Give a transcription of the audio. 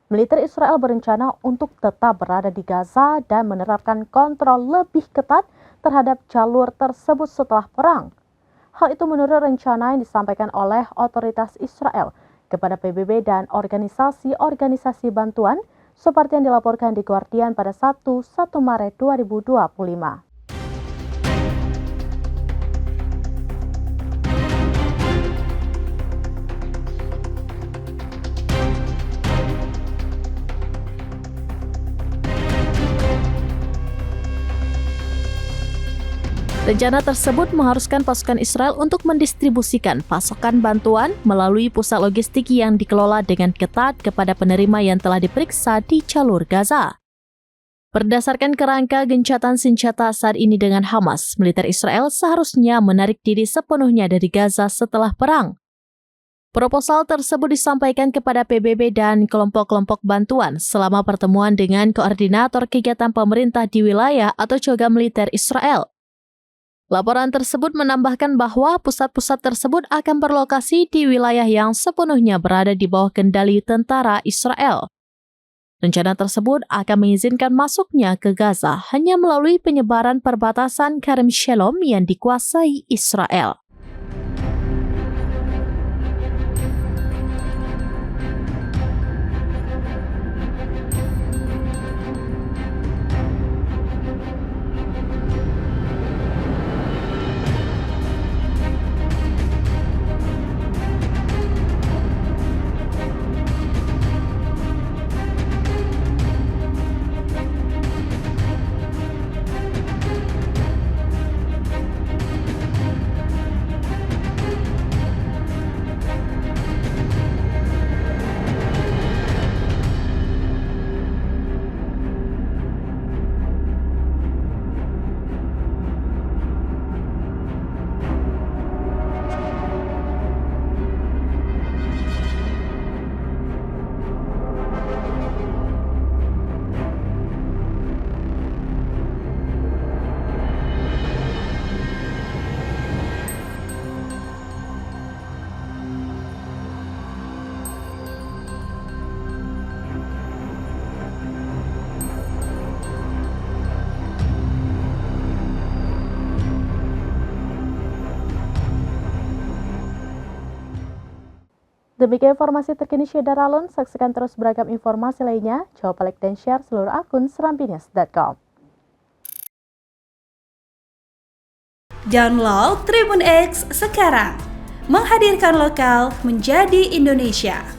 Militer Israel berencana untuk tetap berada di Gaza dan menerapkan kontrol lebih ketat terhadap jalur tersebut setelah perang. Hal itu menurut rencana yang disampaikan oleh otoritas Israel kepada PBB dan organisasi-organisasi bantuan seperti yang dilaporkan di Guardian pada 1 Maret 2025. Rencana tersebut mengharuskan pasukan Israel untuk mendistribusikan pasokan bantuan melalui pusat logistik yang dikelola dengan ketat kepada penerima yang telah diperiksa di jalur Gaza. Berdasarkan kerangka gencatan senjata saat ini dengan Hamas, militer Israel seharusnya menarik diri sepenuhnya dari Gaza setelah perang. Proposal tersebut disampaikan kepada PBB dan kelompok-kelompok bantuan selama pertemuan dengan koordinator kegiatan pemerintah di wilayah atau COGA militer Israel. Laporan tersebut menambahkan bahwa pusat-pusat tersebut akan berlokasi di wilayah yang sepenuhnya berada di bawah kendali tentara Israel. Rencana tersebut akan mengizinkan masuknya ke Gaza hanya melalui penyebaran perbatasan Karem Shalom yang dikuasai Israel. Demikian informasi terkini Syedar Alun. Saksikan terus beragam informasi lainnya. Coba like dan share seluruh akun serambinews.com. Download Tribun X sekarang. Menghadirkan lokal menjadi Indonesia.